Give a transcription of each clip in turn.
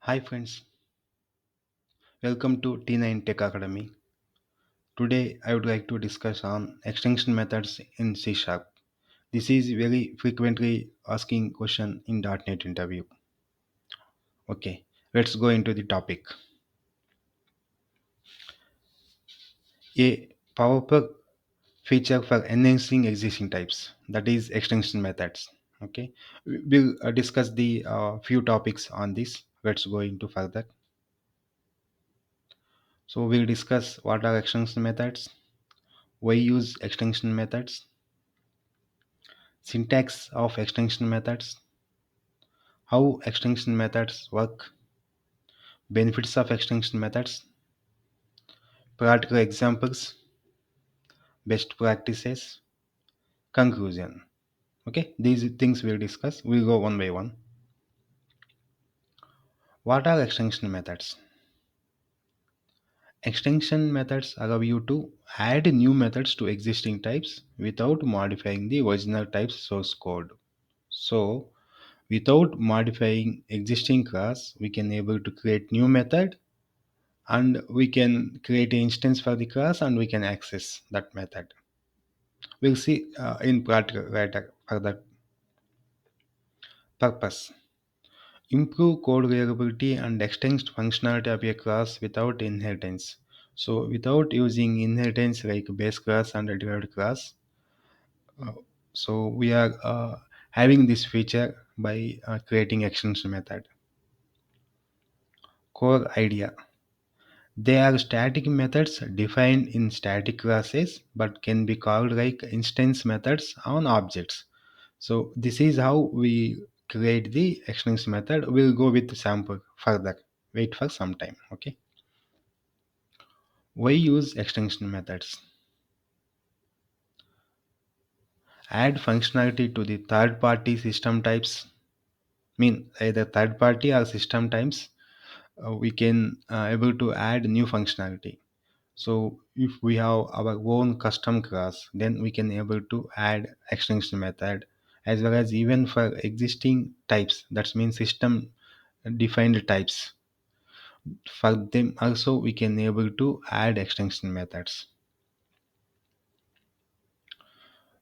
Hi friends, welcome to T9 Tech Academy. Today I would like to discuss on extension methods in C Sharp. This is very frequently asking question in .NET interview. Okay, let's go into the topic. A powerful feature for enhancing existing types, that is extension methods. Okay, we'll discuss the few topics on this. Let's go into further. So we'll discuss what are extension methods, why use extension methods, syntax of extension methods, how extension methods work, benefits of extension methods, practical examples, best practices, conclusion. Okay, these things we'll discuss. We'll go one by one. What are extension methods? Extension methods allow you to add new methods to existing types without modifying the original type's source code. So, without modifying existing class, we can able to create new method and we can create an instance for the class and we can access that method. We'll see in practical later for that purpose. Improve code reliability and extend functionality of a class without inheritance. So without using inheritance like base class and a derived class, uh, so we are having this feature by creating extension method. Core idea. They are static methods defined in static classes but can be called like instance methods on objects. So this is how we create the extension method. We'll go with sample further. Wait for some time. Okay. Why use extension methods? Add functionality to the third party system types. Mean either third party or system types. We can able to add new functionality. So if we have our own custom class, then we can able to add extension method as well as even for existing types. That means system defined types. For them also we can able to add extension methods.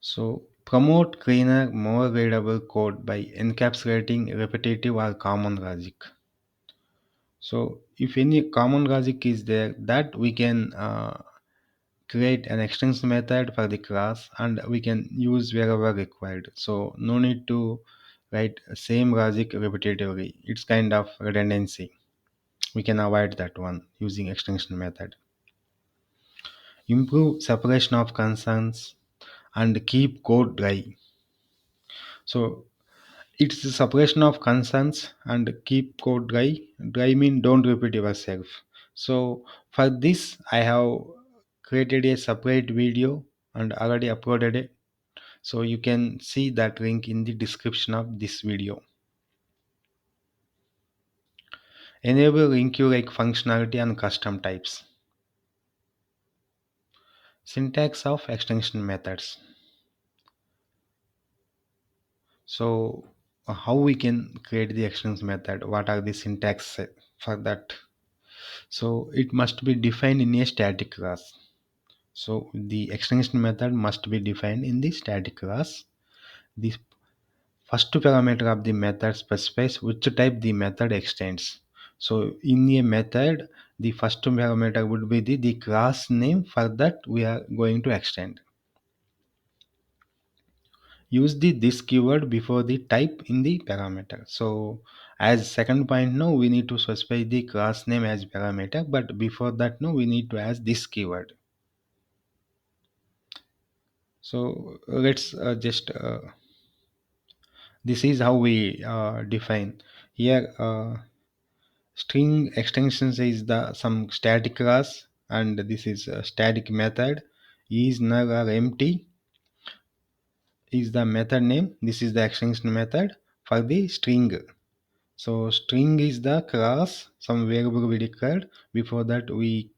So promote cleaner, more readable code by encapsulating repetitive or common logic. So if any common logic is there, that we can create an extension method for the class and we can use wherever required. So no need to write same logic repetitively. It's kind of redundancy. We can avoid that one using extension method. Improve separation of concerns and keep code dry. So it's the separation of concerns and keep code dry. Dry mean don't repeat yourself. So for this I have created a separate video and already uploaded it. So you can see that link in the description of this video. Enable include functionality and custom types. Syntax of extension methods. So how we can create the extension method? What are the syntax for that? So it must be defined in a static class. So the extension method must be defined in the static class. The first parameter of the method specifies which type the method extends. So in a method, the first parameter would be the class name for that we are going to extend. Use the this keyword before the type in the parameter. So as second point now we need to specify the class name as parameter, but before that now we need to add this keyword. So let's just this is how we define here. String extensions is the some static class and this is a static method. Is null or empty is the method name. This is the extension method for the string. So string is the class, some variable we declared. Before that we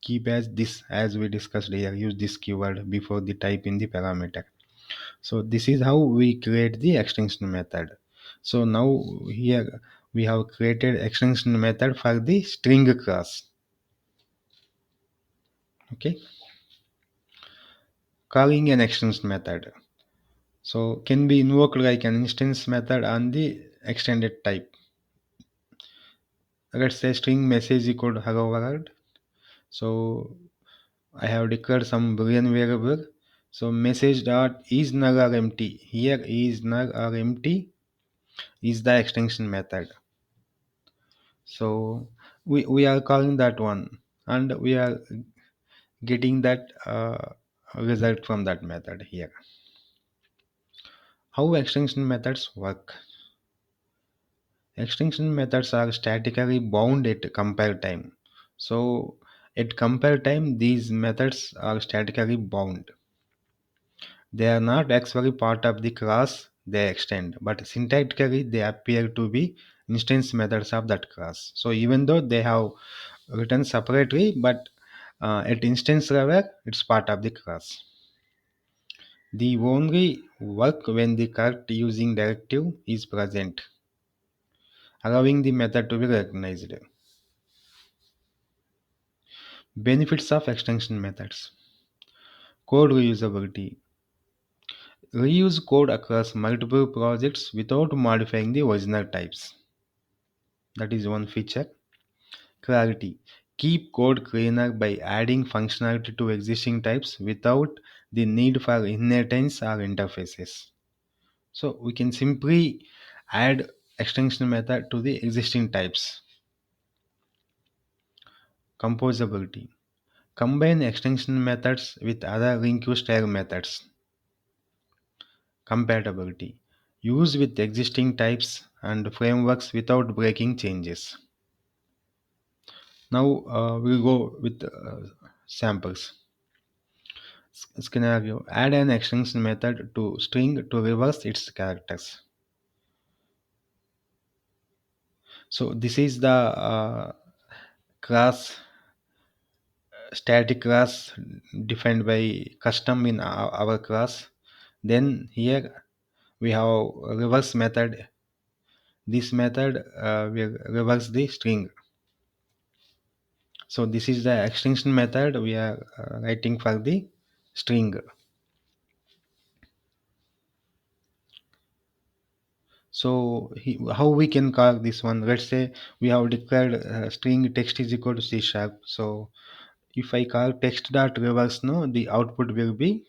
keep as this as we discussed here. Use this keyword before the type in the parameter. So this is how we create the extension method. So now here we have created extension method for the string class. Okay, calling an extension method. So can be invoked like an instance method on the extended type. Let's say string message equal to hello world. So I have declared some boolean variable. So message dot is null or empty. Here is null or empty is the extension method. So we are calling that one, and we are getting that result from that method here. How extension methods work? Extension methods are statically bound at compile time. So at compile time, these methods are statically bound. They are not actually part of the class they extend, but syntactically they appear to be instance methods of that class. So even though they have written separately, but at instance level, it's part of the class. The only work when the correct using directive is present, allowing the method to be recognized. Benefits of extension methods. Code reusability. Reuse code across multiple projects without modifying the original types. That is one feature. Clarity. Keep code cleaner by adding functionality to existing types without the need for inheritance or interfaces. So we can simply add extension method to the existing types. Composability. Combine extension methods with other LinkU style methods. Compatibility. Use with existing types and frameworks without breaking changes. Now we'll go with samples. Scenario. Add an extension method to string to reverse its characters. So this is the class static class defined by custom in our class. Then here we have reverse method. This method will reverse the string. So this is the extension method we are writing for the string. So how we can call this one? Let's say we have declared string text is equal to C sharp. So if I call text dot reverse, no, the output will be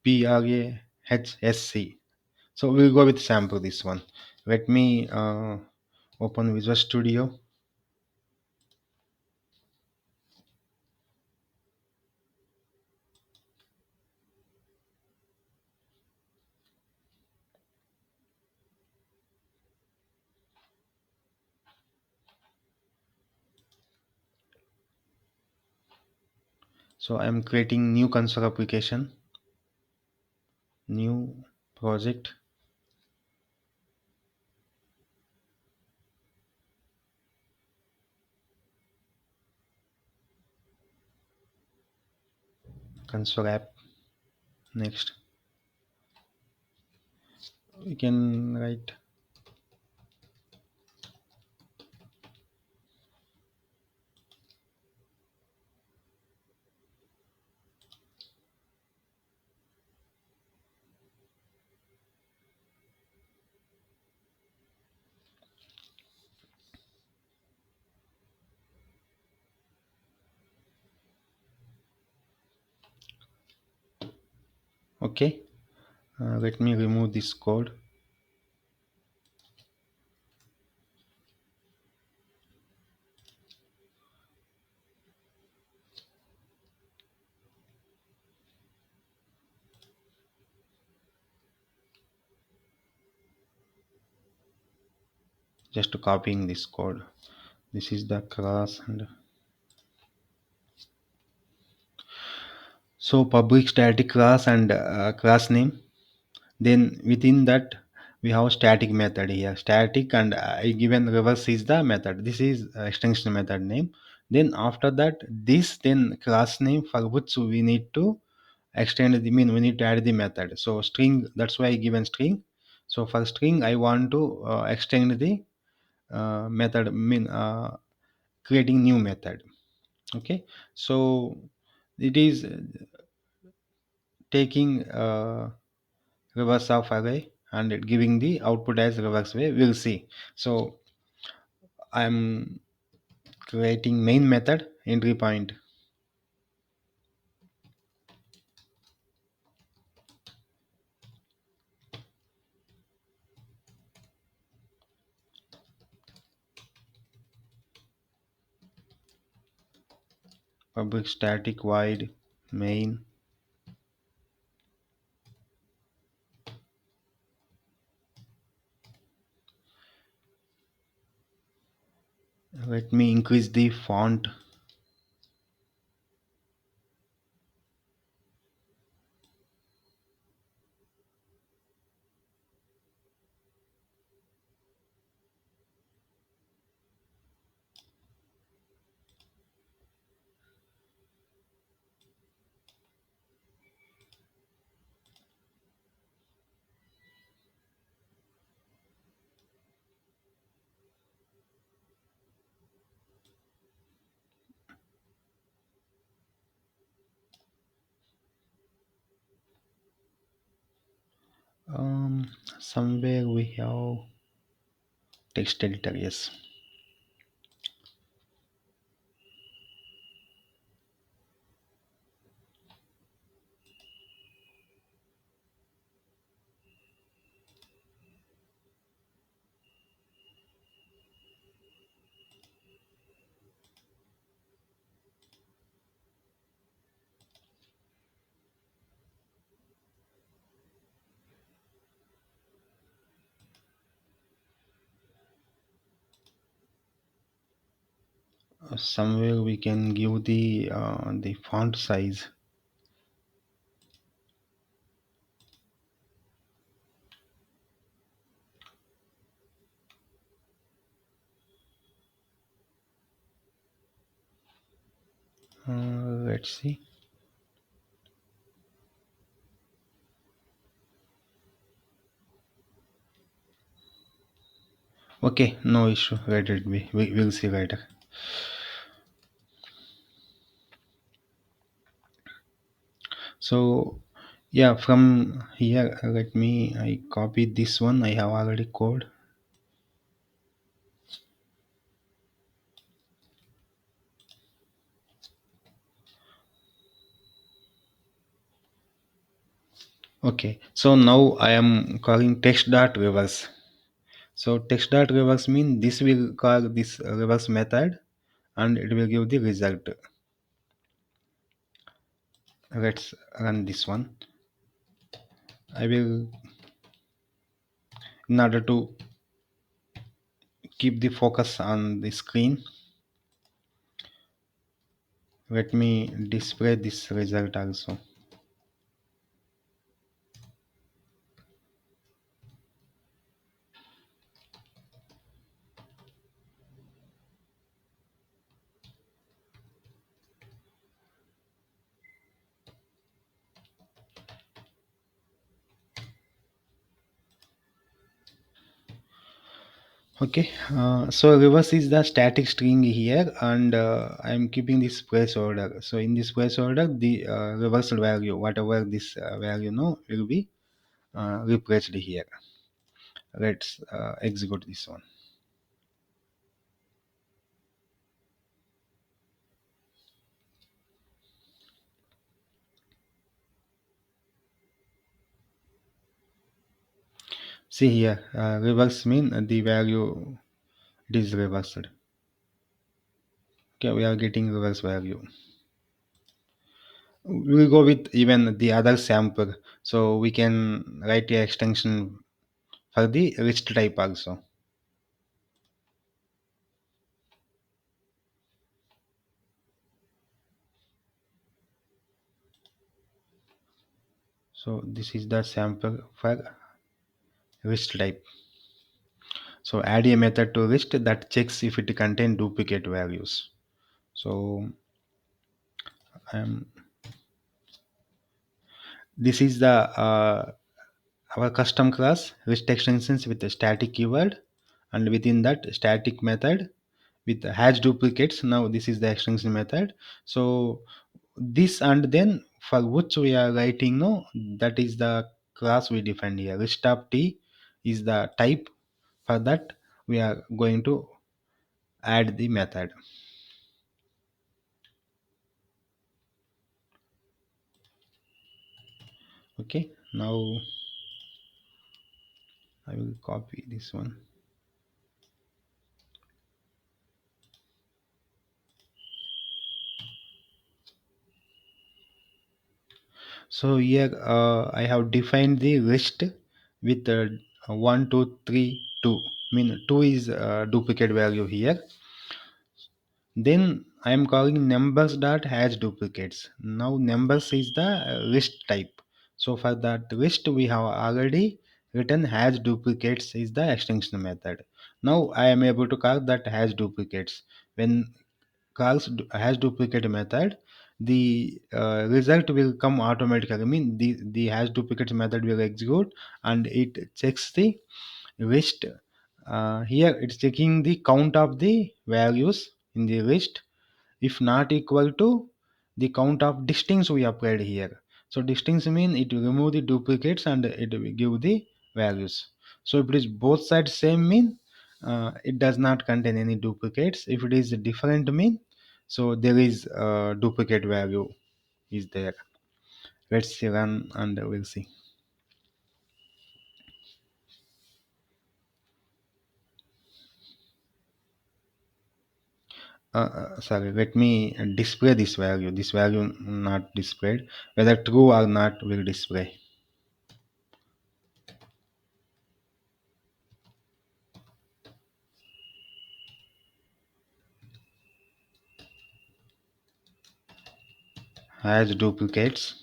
PRAHSC. So we'll go with sample this one. Let me open Visual Studio. So I'm creating new console application, new project. Console app. Next, we can write. Okay, let me remove this code. Just copying this code. This is the class, and so public static class and class name. Then within that we have static method here. Static and I given reverse is the method. This is extension method name. Then after that this then class name for which we need to extend the mean we need to add the method. So string, that's why I given string. So for string, I want to extend the method, mean creating new method. Okay, so it is taking reverse of array and it giving the output as reverse way. We'll see. So I'm creating main method entry point, public static void main. Let me increase the font. Somewhere we have text editor. Yes. Somewhere we can give the font size. Let's see. Okay, no issue. Let it be. We'll see later. So yeah, from here, let me. I copy this one. I have already code. Okay. So now I am calling text dot reverse. So text dot reverse mean this will call this reverse method and it will give the result. Let's run this one. I will, in order to keep the focus on the screen, let me display this result also. Okay, so reverse is the static string here, and I'm keeping this placeholder. So in this placeholder, the reversed value, whatever this value no, will be replaced here. Let's execute this one. See here, reverse mean the value it is reversed. Okay, we are getting reverse value. We will go with even the other sample, so we can write a extension for the list type also. So this is the sample for list type. So add a method to list that checks if it contain duplicate values. So this is the our custom class list extensions with a static keyword, and within that static method with the hash duplicates. Now this is the extension method. So this, and then for which we are writing no, that is the class we defined here. List of t is the type. For that we are going to add the method. Okay, now I will copy this one. So here I have defined the list with 1 2 3 2. Mean 2 is duplicate value here. Then I am calling numbers dot has duplicates. Now numbers is the list type. So for that list we have already written has duplicates is the extension method. Now I am able to call that has duplicates. When calls has duplicate method, the result will come automatically. I mean the has duplicate method will execute and it checks the list. Here it's checking the count of the values in the list if not equal to the count of distance we applied here. So distance mean it will remove the duplicates and it will give the values. So if it is both sides same mean it does not contain any duplicates. If it is different mean so there is a duplicate value is there. Let's run and we'll see. Sorry, let me display this value. This value not displayed. Whether true or not will display. Has duplicates.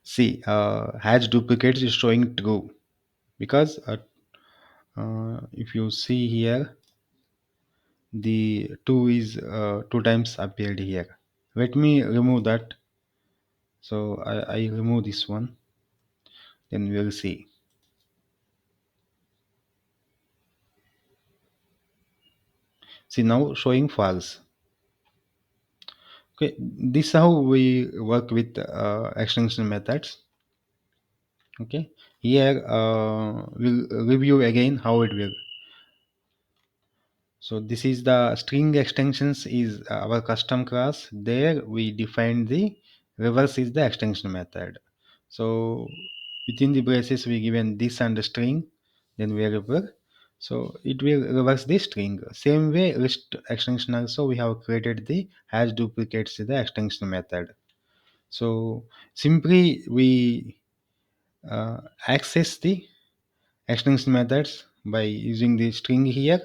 See, has duplicates is showing true because if you see here, the 2 is 2 times appeared here. Let me remove that. So I remove this one, then we will see. See now showing false. Okay, this is how we work with extension methods. Okay, here we'll review again how it will. So this is the string extensions is our custom class. There we define the reverse is the extension method. So within the braces we given this and the string, then variable. So it will reverse the string. Same way list extension also we have created the hash duplicates to the extension method. So simply we access the extension methods by using the string here.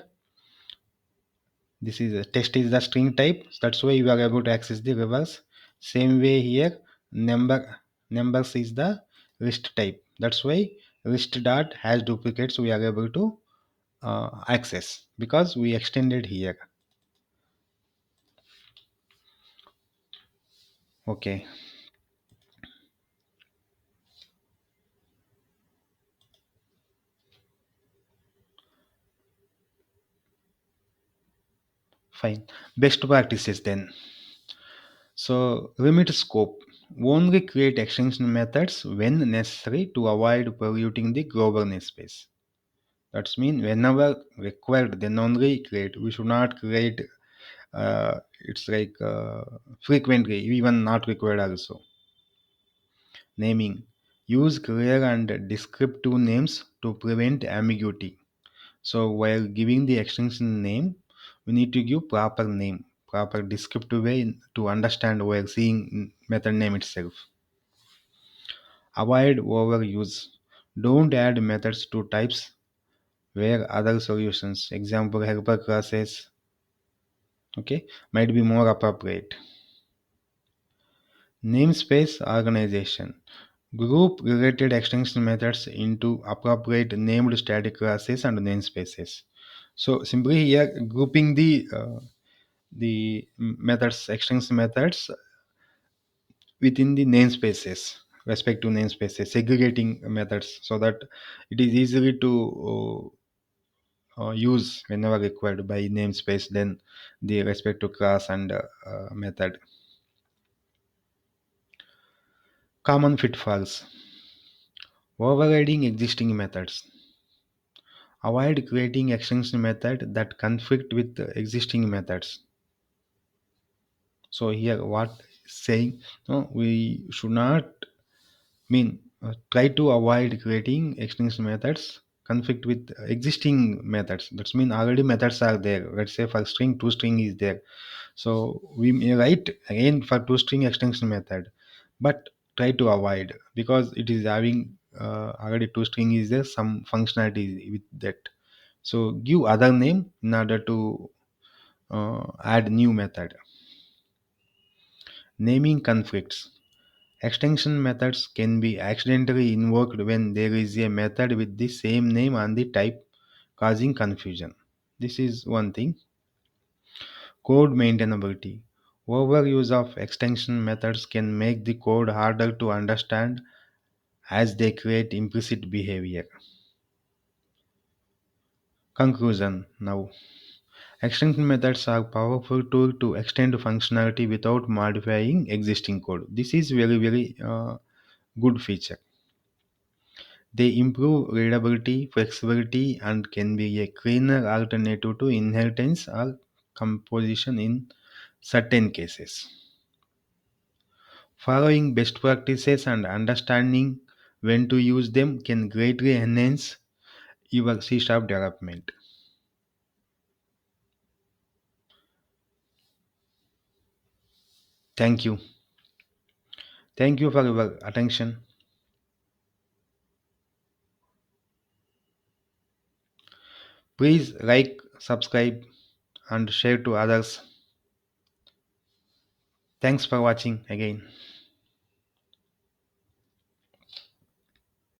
This is a test is the string type. So that's why you are able to access the reverse. Same way here, numbers is the list type. That's why list dot has duplicates we are able to access because we extended here. Okay, fine. Best practices then. So limit scope. Only create extension methods when necessary to avoid polluting the global namespace. That's mean whenever required, then only create. We should not create it's like frequently even not required also. Naming, use clear and descriptive names to prevent ambiguity. So while giving the extension name we need to give proper name, proper descriptive way to understand while seeing method name itself. Avoid overuse, don't add methods to types where other solutions, example helper classes, okay, might be more appropriate. Namespace organization. Group related extension methods into appropriate named static classes and namespaces. So simply here grouping the methods, extension methods within the namespaces, respective namespaces, segregating methods so that it is easily to use whenever required by namespace, then the respective class and method. Common pitfalls. Overriding existing methods. Avoid creating extension method that conflict with the existing methods. So here what saying, no, we should not try to avoid creating extension methods conflict with existing methods. That's mean already methods are there. Let's say for string, two string is there. So we may write again for two string extension method, but try to avoid because it is having already two string is there, some functionality with that. So give other name in order to add new method. Naming conflicts. Extension methods can be accidentally invoked when there is a method with the same name and the type, causing confusion. This is one thing. Code maintainability. Overuse of extension methods can make the code harder to understand as they create implicit behavior. Conclusion. Now, extension methods are powerful tool to extend functionality without modifying existing code. This is very good feature. They improve readability, flexibility, and can be a cleaner alternative to inheritance or composition in certain cases. Following best practices and understanding when to use them can greatly enhance your C# development. Thank you. Thank you for your attention. Please like, subscribe, and share to others. Thanks for watching again.